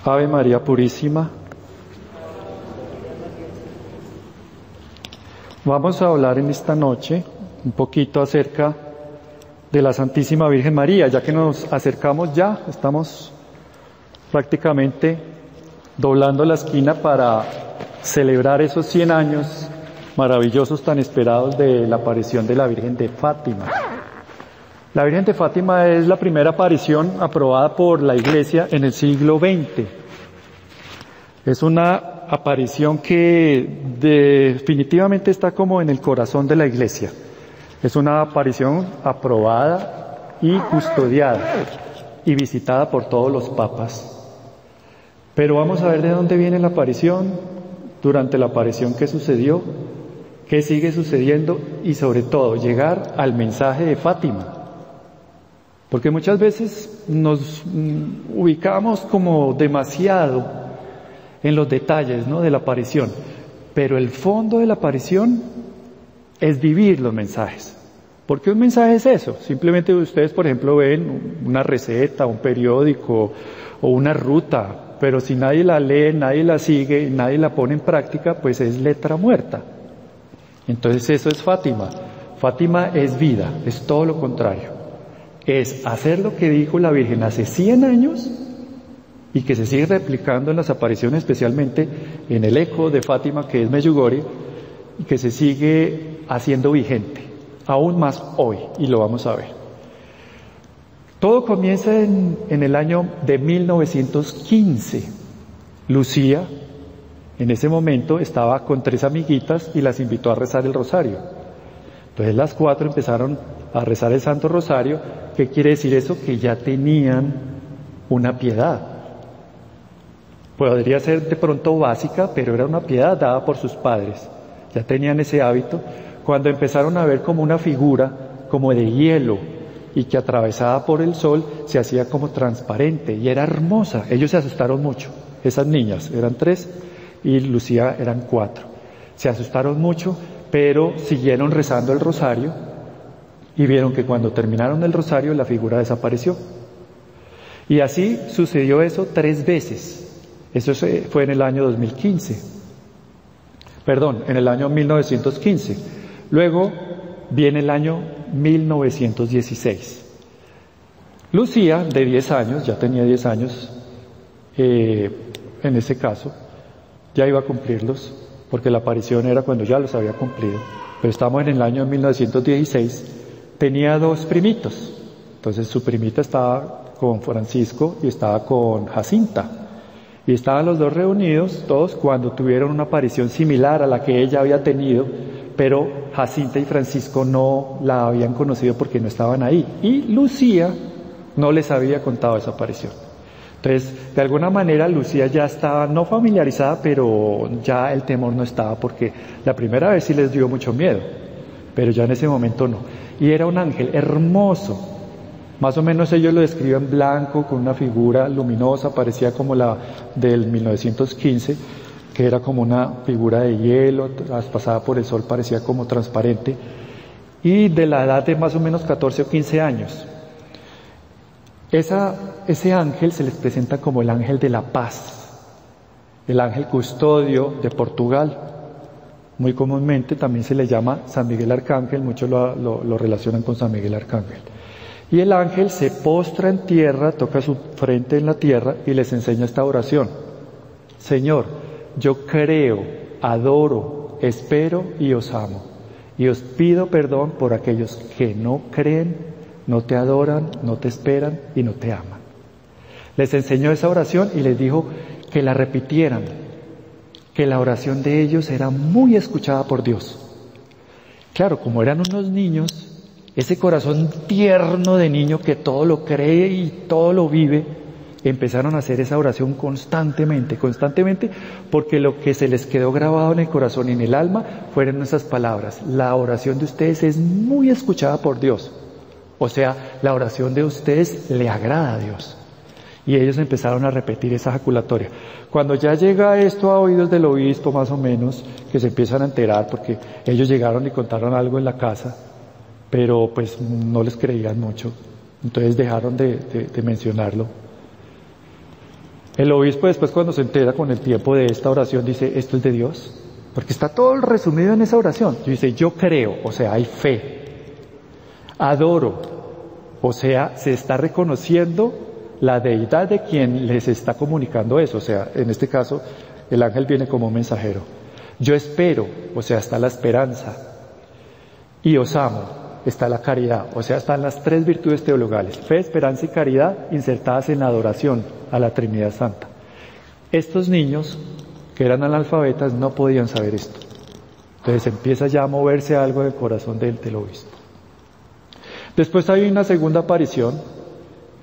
Ave María Purísima. Vamos a hablar en esta noche un poquito acerca de la Santísima Virgen María, ya que nos acercamos ya, estamos prácticamente doblando la esquina para celebrar esos 100 años maravillosos tan esperados de la aparición de la Virgen de Fátima. La Virgen de Fátima es la primera aparición aprobada por la Iglesia en el siglo XX. Es una aparición que definitivamente está como en el corazón de la Iglesia. Es una aparición aprobada y custodiada y visitada por todos los papas. Pero vamos a ver de dónde viene la aparición, durante la aparición qué sucedió, qué sigue sucediendo y sobre todo llegar al mensaje de Fátima. Porque muchas veces nos ubicamos como demasiado en los detalles, ¿no?, de la aparición, pero el fondo de la aparición es vivir los mensajes. ¿Por qué un mensaje es eso? Simplemente ustedes, por ejemplo, ven una receta, un periódico o una ruta, pero si nadie la lee, nadie la sigue, nadie la pone en práctica, pues es letra muerta. Entonces eso es Fátima. Fátima es vida, es todo lo contrario. Es hacer lo que dijo la Virgen hace 100 años y que se sigue replicando en las apariciones, especialmente en el eco de Fátima, que es Medjugorje, y que se sigue haciendo vigente, aún más hoy, y lo vamos a ver. Todo comienza en el año de 1915. Lucía, en ese momento, estaba con 3 amiguitas y las invitó a rezar el rosario. Entonces las 4 empezaron a rezar el Santo Rosario. ¿Qué quiere decir eso? Que ya tenían una piedad. Podría ser de pronto básica, pero era una piedad dada por sus padres. Ya tenían ese hábito. Cuando empezaron a ver como una figura, como de hielo, y que atravesada por el sol se hacía como transparente, y era hermosa. Ellos se asustaron mucho. Esas niñas, eran 3, y Lucía eran 4. Se asustaron mucho, pero siguieron rezando el rosario, y vieron que cuando terminaron el rosario la figura desapareció. Y así sucedió eso 3 veces. Eso fue en el año 2015. Perdón, en el año 1915. Luego viene el año 1916. Lucía, de 10 años, ya tenía 10 años, en ese caso, ya iba a cumplirlos, porque la aparición era cuando ya los había cumplido. Pero estamos en el año 1916. Tenía 2 primitos. Entonces su primita estaba con Francisco y estaba con Jacinta. Y estaban los 2 reunidos, todos, cuando tuvieron una aparición similar a la que ella había tenido, pero Jacinta y Francisco no la habían conocido porque no estaban ahí. Y Lucía no les había contado esa aparición. Entonces, de alguna manera, Lucía ya estaba no familiarizada, pero ya el temor no estaba, porque la primera vez sí les dio mucho miedo, pero ya en ese momento no. Y era un ángel hermoso. Más o menos ellos lo describen blanco, con una figura luminosa, parecía como la del 1915, que era como una figura de hielo, traspasada por el sol, parecía como transparente, y de la edad de más o menos 14 o 15 años. Ese ángel se les presenta como el ángel de la paz, el ángel custodio de Portugal. Muy comúnmente también se le llama San Miguel Arcángel, muchos lo relacionan con San Miguel Arcángel. Y el ángel se postra en tierra, toca su frente en la tierra y les enseña esta oración. Señor, yo creo, adoro, espero y os amo. Y os pido perdón por aquellos que no creen, no te adoran, no te esperan y no te aman. Les enseñó esa oración y les dijo que la repitieran, que la oración de ellos era muy escuchada por Dios. Claro, como eran unos niños, ese corazón tierno de niño que todo lo cree y todo lo vive, empezaron a hacer esa oración constantemente, porque lo que se les quedó grabado en el corazón y en el alma fueron esas palabras. La oración de ustedes es muy escuchada por Dios. O sea, la oración de ustedes le agrada a Dios. Y ellos empezaron a repetir esa ejaculatoria. Cuando ya llega esto a oídos del obispo, más o menos, que se empiezan a enterar, porque ellos llegaron y contaron algo en la casa, pero pues no les creían mucho. Entonces dejaron de mencionarlo. El obispo después, cuando se entera con el tiempo de esta oración, dice, ¿esto es de Dios? Porque está todo resumido en esa oración. Y dice, yo creo, o sea, hay fe. Adoro, o sea, se está reconociendo la deidad de quien les está comunicando eso. O sea, en este caso, el ángel viene como un mensajero. Yo espero, o sea, está la esperanza. Y os amo, está la caridad. O sea, están las tres virtudes teologales. Fe, esperanza y caridad insertadas en la adoración a la Trinidad Santa. Estos niños, que eran analfabetas, no podían saber esto. Entonces empieza ya a moverse algo del corazón del obispo. Después hay una segunda aparición,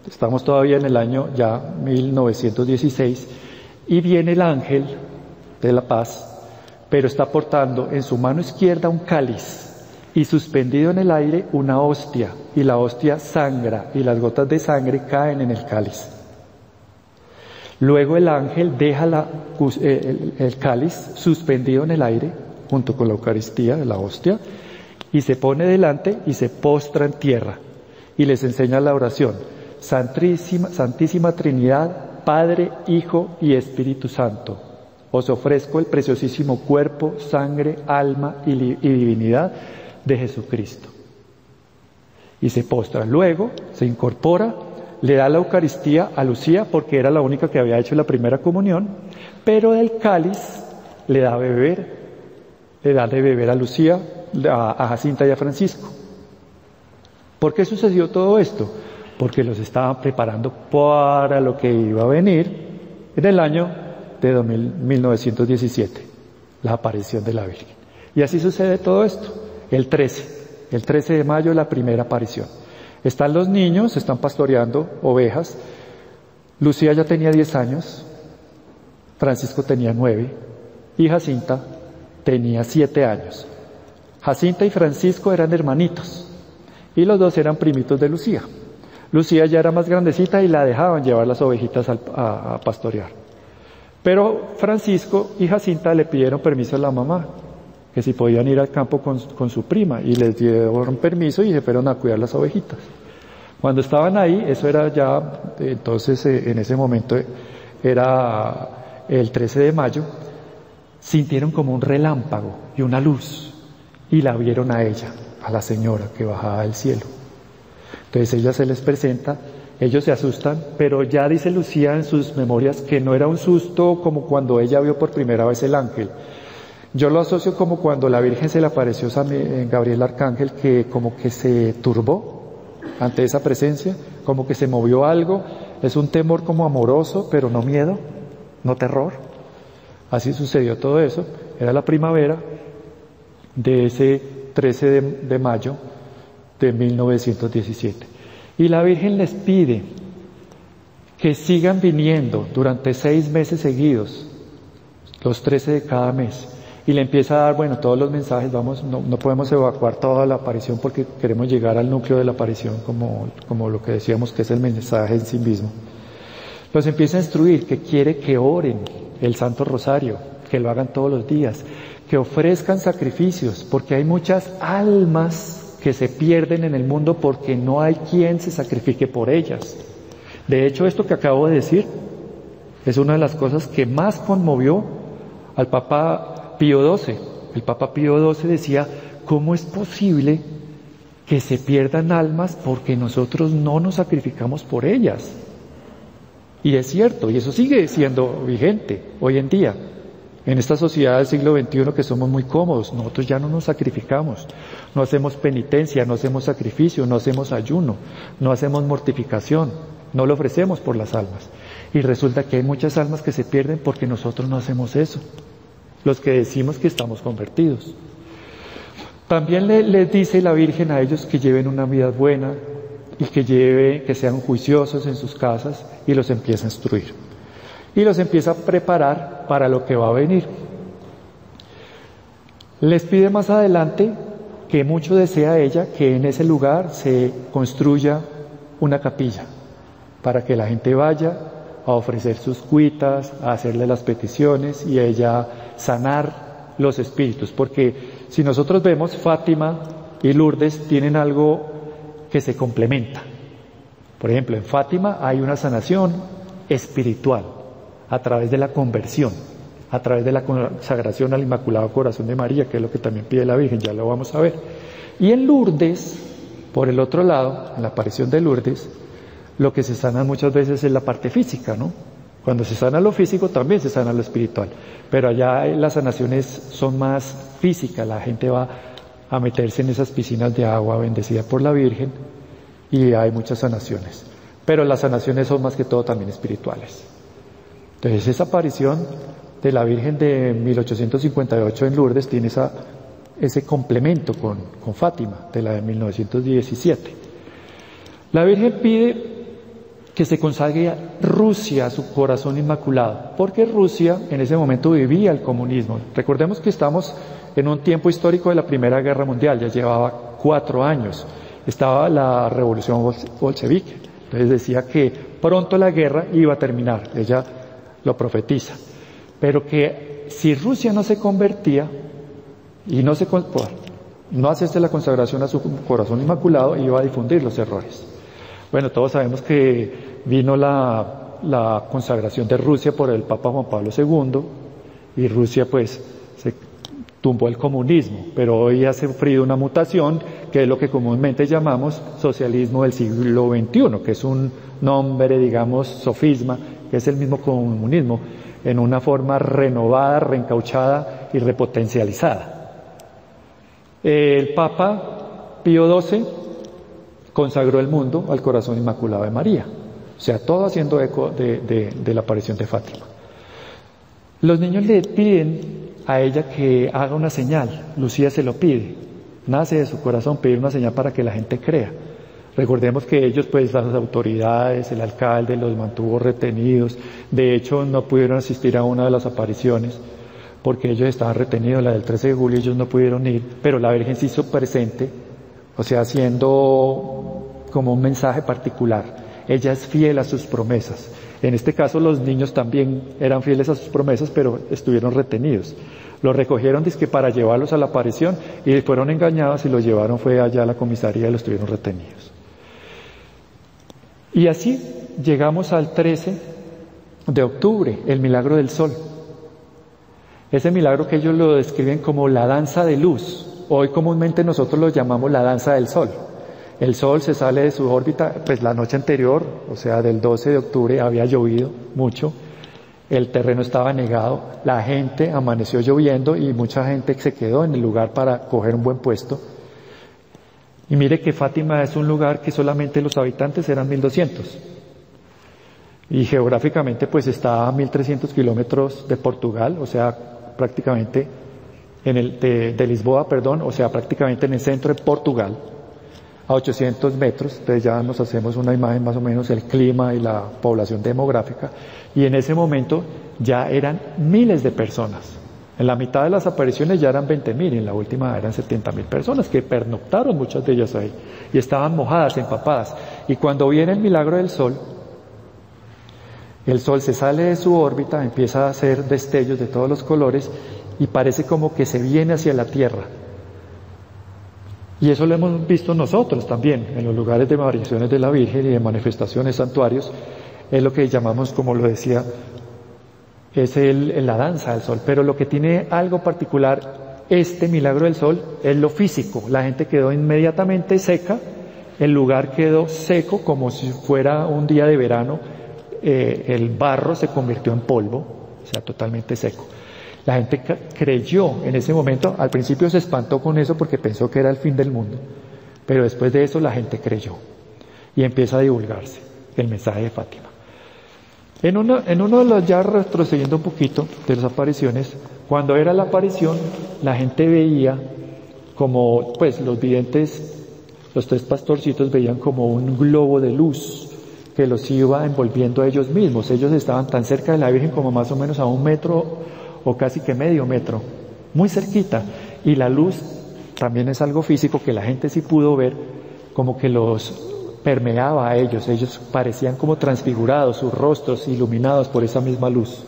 estamos todavía en el año ya 1916, y viene el ángel de la paz, pero está portando en su mano izquierda un cáliz y suspendido en el aire una hostia, y la hostia sangra y las gotas de sangre caen en el cáliz. Luego el ángel deja el cáliz suspendido en el aire junto con la Eucaristía de la hostia, y se pone delante y se postra en tierra y les enseña la oración: Santísima Trinidad, Padre, Hijo y Espíritu Santo, os ofrezco el preciosísimo cuerpo, sangre, alma y divinidad de Jesucristo. Y se postra. Luego se incorpora, le da la Eucaristía a Lucía porque era la única que había hecho la primera comunión, pero del cáliz le da de beber a Lucía, a Jacinta y a Francisco. ¿Por qué sucedió todo esto? Porque los estaban preparando para lo que iba a venir en el año de 1917, la aparición de la Virgen. Y así sucede todo esto. El 13 de mayo, la primera aparición. Están los niños, están pastoreando ovejas. Lucía ya tenía 10 años, Francisco tenía 9 y Jacinta tenía 7 años. Jacinta y Francisco eran hermanitos y los dos eran primitos de Lucía. Lucía ya era más grandecita y la dejaban llevar las ovejitas a pastorear. Pero Francisco y Jacinta le pidieron permiso a la mamá, que si podían ir al campo con su prima, y les dieron permiso y se fueron a cuidar las ovejitas. Cuando estaban ahí, eso era ya, entonces en ese momento era el 13 de mayo, sintieron como un relámpago y una luz, y la vieron a ella, a la señora que bajaba del cielo. Entonces ella se les presenta, ellos se asustan, pero ya dice Lucía en sus memorias que no era un susto como cuando ella vio por primera vez el ángel. Yo lo asocio como cuando la Virgen se le apareció en Gabriel Arcángel, que como que se turbó ante esa presencia, como que se movió algo. Es un temor como amoroso, pero no miedo, no terror. Así sucedió todo eso. Era la primavera de ese 13 de mayo de 1917. Y la Virgen les pide que sigan viniendo durante 6 meses seguidos, los 13 de cada mes. Y le empieza a dar, bueno, todos los mensajes, no podemos evacuar toda la aparición porque queremos llegar al núcleo de la aparición como lo que decíamos que es el mensaje en sí mismo. Los empieza a instruir que quiere que oren el Santo Rosario, que lo hagan todos los días, que ofrezcan sacrificios, porque hay muchas almas que se pierden en el mundo porque no hay quien se sacrifique por ellas. De hecho, esto que acabo de decir es una de las cosas que más conmovió al Papa Pío XII. El Papa Pío XII decía, ¿cómo es posible que se pierdan almas porque nosotros no nos sacrificamos por ellas? Y es cierto, y eso sigue siendo vigente hoy en día. En esta sociedad del siglo XXI que somos muy cómodos, nosotros ya no nos sacrificamos, no hacemos penitencia, no hacemos sacrificio, no hacemos ayuno, no hacemos mortificación, no lo ofrecemos por las almas. Y resulta que hay muchas almas que se pierden porque nosotros no hacemos eso, los que decimos que estamos convertidos. También les dice la Virgen a ellos que lleven una vida buena y que sean juiciosos en sus casas, y los empieza a instruir. Y los empieza a preparar para lo que va a venir. Les pide más adelante que mucho desea ella que en ese lugar se construya una capilla para que la gente vaya a ofrecer sus cuitas, a hacerle las peticiones y a ella sanar los espíritus. Porque si nosotros vemos, Fátima y Lourdes tienen algo que se complementa. Por ejemplo, en Fátima hay una sanación espiritual. a través de la conversión, a través de la consagración al Inmaculado Corazón de María, que es lo que también pide la Virgen, ya lo vamos a ver. Y en Lourdes, por el otro lado, en la aparición de Lourdes, lo que se sana muchas veces es la parte física, ¿no? Cuando se sana lo físico, también se sana lo espiritual. Pero allá las sanaciones son más físicas, la gente va a meterse en esas piscinas de agua bendecida por la Virgen y hay muchas sanaciones. Pero las sanaciones son más que todo también espirituales. Entonces esa aparición de la Virgen de 1858 en Lourdes tiene ese complemento con Fátima, de la de 1917. La Virgen pide que se consagre Rusia a su corazón inmaculado, porque Rusia en ese momento vivía el comunismo. Recordemos que estamos en un tiempo histórico de la Primera Guerra Mundial, ya llevaba 4 años, estaba la revolución bolchevique, entonces decía que pronto la guerra iba a terminar, ella lo profetiza, pero que si Rusia no se convertía y no hacía la consagración a su corazón inmaculado, iba a difundir los errores. Bueno, todos sabemos que vino la consagración de Rusia por el Papa Juan Pablo II y Rusia pues se tumbó el comunismo, pero hoy ha sufrido una mutación que es lo que comúnmente llamamos socialismo del siglo XXI, que es un nombre, digamos, sofisma, que es el mismo comunismo, en una forma renovada, reencauchada y repotencializada. El Papa Pío XII consagró el mundo al corazón inmaculado de María, o sea, todo haciendo eco de la aparición de Fátima. Los niños le piden a ella que haga una señal, Lucía se lo pide, nace de su corazón pedir una señal para que la gente crea. Recordemos que ellos, pues las autoridades, el alcalde los mantuvo retenidos, de hecho no pudieron asistir a una de las apariciones porque ellos estaban retenidos, la del 13 de julio ellos no pudieron ir, pero la Virgen se hizo presente, o sea, haciendo como un mensaje particular. Ella es fiel a sus promesas. En este caso los niños también eran fieles a sus promesas, pero estuvieron retenidos. Los recogieron dizque para llevarlos a la aparición y fueron engañados y los llevaron fue allá a la comisaría y los tuvieron retenidos. Y así llegamos al 13 de octubre, el milagro del sol. Ese milagro que ellos lo describen como la danza de luz. Hoy comúnmente nosotros lo llamamos la danza del sol. El sol se sale de su órbita, pues la noche anterior, o sea, del 12 de octubre había llovido mucho, el terreno estaba negado, la gente amaneció lloviendo y mucha gente se quedó en el lugar para coger un buen puesto. Y mire que Fátima es un lugar que solamente los habitantes eran 1200. Y geográficamente pues está a 1300 kilómetros de Portugal, o sea, prácticamente de Lisboa, o sea, prácticamente en el centro de Portugal, a 800 metros, entonces ya nos hacemos una imagen más o menos del clima y la población demográfica, y en ese momento ya eran miles de personas. En la mitad de las apariciones ya eran 20.000, y en la última eran 70.000 personas que pernoctaron, muchas de ellas ahí, y estaban mojadas, empapadas. Y cuando viene el milagro del sol, el sol se sale de su órbita, empieza a hacer destellos de todos los colores, y parece como que se viene hacia la tierra. Y eso lo hemos visto nosotros también, en los lugares de apariciones de la Virgen y de manifestaciones, santuarios, es lo que llamamos, como lo decía, es la danza del sol. Pero lo que tiene algo particular, este milagro del sol, es lo físico. La gente quedó inmediatamente seca, el lugar quedó seco como si fuera un día de verano, el barro se convirtió en polvo, o sea, totalmente seco. La gente creyó en ese momento, al principio se espantó con eso porque pensó que era el fin del mundo, pero después de eso la gente creyó y empieza a divulgarse el mensaje de Fátima. En uno de los, ya retrocediendo un poquito de las apariciones, cuando era la aparición, la gente veía como, pues los videntes, los 3 pastorcitos veían como un globo de luz que los iba envolviendo a ellos mismos. Ellos estaban tan cerca de la Virgen como más o menos a 1 metro o casi que medio metro, muy cerquita, y la luz también es algo físico que la gente sí pudo ver, como que los permeaba a ellos parecían como transfigurados, sus rostros iluminados por esa misma luz.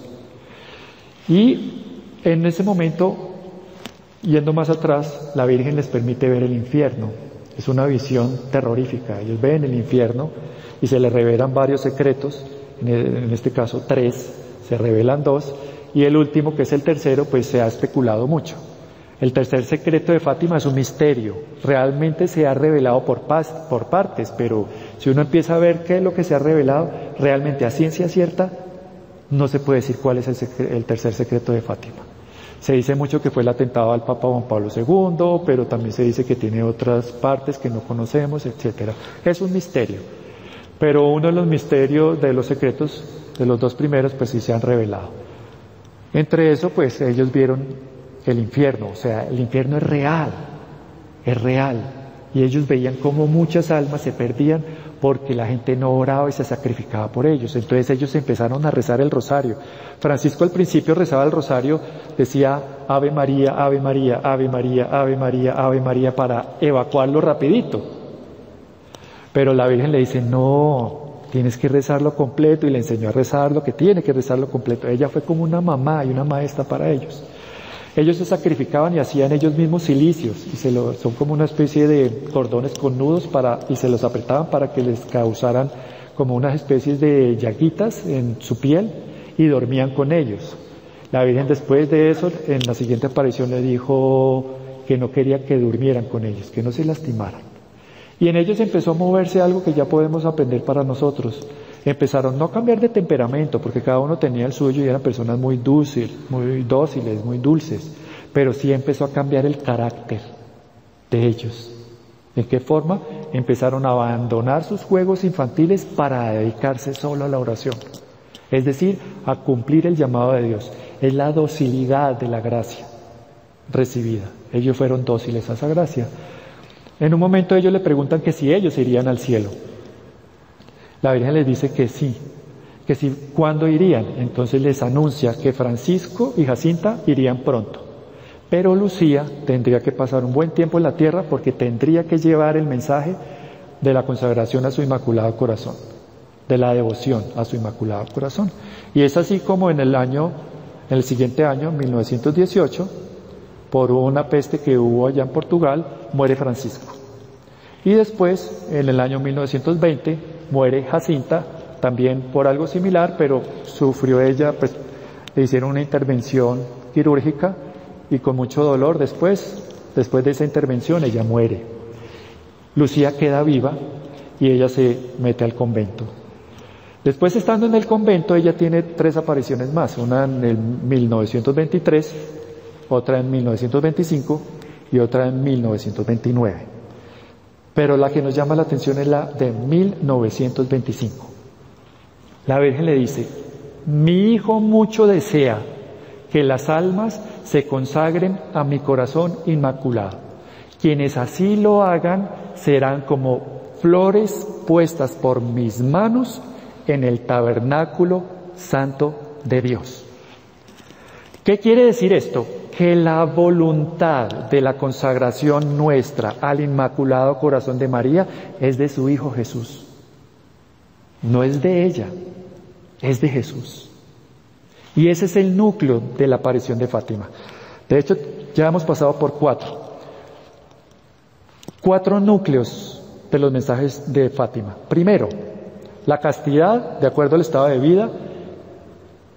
Y en ese momento, yendo más atrás, la Virgen les permite ver el infierno. Es una visión terrorífica, ellos ven el infierno y se les revelan varios secretos, en este caso 3, se revelan dos, y el último, que es el tercero, pues se ha especulado mucho. El tercer secreto de Fátima es un misterio, realmente se ha revelado por partes, pero si uno empieza a ver qué es lo que se ha revelado, realmente a ciencia cierta, no se puede decir cuál es el tercer secreto de Fátima. Se dice mucho que fue el atentado al Papa Juan Pablo II, pero también se dice que tiene otras partes que no conocemos, etcétera. Es un misterio, pero uno de los misterios, de los secretos de los dos primeros, pues sí se han revelado. Entre eso, pues ellos vieron el infierno, o sea, el infierno es real, y ellos veían cómo muchas almas se perdían porque la gente no oraba y se sacrificaba por ellos. Entonces ellos empezaron a rezar el rosario. Francisco al principio rezaba el rosario, decía Ave María, Ave María, Ave María, Ave María, Ave María, para evacuarlo rapidito. Pero la Virgen le dice, no, tienes que rezarlo completo, y le enseñó a rezarlo, que tiene que rezarlo completo. Ella fue como una mamá y una maestra para ellos. Ellos se sacrificaban y hacían ellos mismos cilicios, y son como una especie de cordones con nudos y se los apretaban para que les causaran como unas especies de llaguitas en su piel, y dormían con ellos. La Virgen después de eso, en la siguiente aparición, le dijo que no quería que durmieran con ellos, que no se lastimaran. Y en ellos empezó a moverse algo que ya podemos aprender para nosotros. Empezaron no a cambiar de temperamento, porque cada uno tenía el suyo y eran personas muy dóciles, muy dulces, pero sí empezó a cambiar el carácter de ellos. ¿De qué forma? Empezaron a abandonar sus juegos infantiles para dedicarse solo a la oración, es decir, a cumplir el llamado de Dios. Es la docilidad de la gracia recibida. Ellos fueron dóciles a esa gracia. En un momento ellos le preguntan que si ellos irían al cielo. La Virgen les dice que sí, ¿cuándo irían? Entonces les anuncia que Francisco y Jacinta irían pronto, pero Lucía tendría que pasar un buen tiempo en la tierra, porque tendría que llevar el mensaje de la consagración a su Inmaculado Corazón, de la devoción a su Inmaculado Corazón. Y es así como en el siguiente año, 1918, por una peste que hubo allá en Portugal, muere Francisco. Y después, en el año 1920, muere Jacinta, también por algo similar, pero sufrió ella, pues le hicieron una intervención quirúrgica, y con mucho dolor después de esa intervención ella muere. Lucía queda viva y ella se mete al convento. Después, estando en el convento, ella tiene 3 apariciones más, una en el 1923, otra en 1925 y otra en 1929. Pero la que nos llama la atención es la de 1925. La Virgen le dice, mi hijo mucho desea que las almas se consagren a mi corazón inmaculado. Quienes así lo hagan serán como flores puestas por mis manos en el tabernáculo santo de Dios. ¿Qué quiere decir esto? Que la voluntad de la consagración nuestra al Inmaculado Corazón de María es de su Hijo Jesús. No es de ella, es de Jesús. Y ese es el núcleo de la aparición de Fátima. De hecho, ya hemos pasado por 4 núcleos de los mensajes de Fátima. Primero, la castidad, de acuerdo al estado de vida,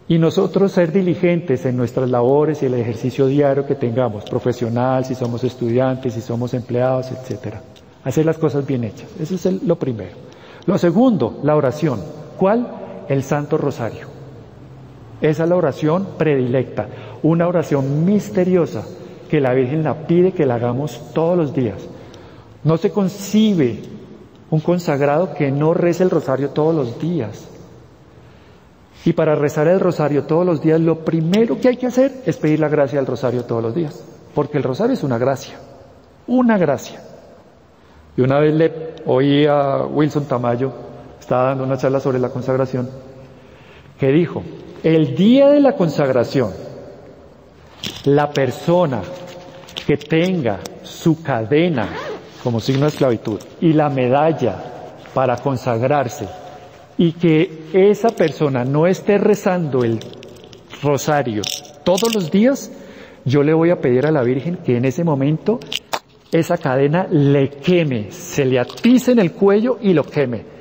y nosotros ser diligentes en nuestras labores y el ejercicio diario que tengamos, profesional, si somos estudiantes, si somos empleados, etcétera. Hacer las cosas bien hechas. Eso es lo primero. Lo segundo, la oración. ¿Cuál? El Santo Rosario. Esa es la oración predilecta, una oración misteriosa que la Virgen la pide que la hagamos todos los días. No se concibe un consagrado que no rece el rosario todos los días. Y para rezar el rosario todos los días, lo primero que hay que hacer es pedir la gracia del rosario todos los días, porque el rosario es una gracia, una gracia. Y una vez le oí a Wilson Tamayo, estaba dando una charla sobre la consagración, que dijo, el día de la consagración, la persona que tenga su cadena como signo de esclavitud y la medalla para consagrarse, y que esa persona no esté rezando el rosario todos los días, yo le voy a pedir a la Virgen que en ese momento esa cadena le queme, se le atice en el cuello y lo queme.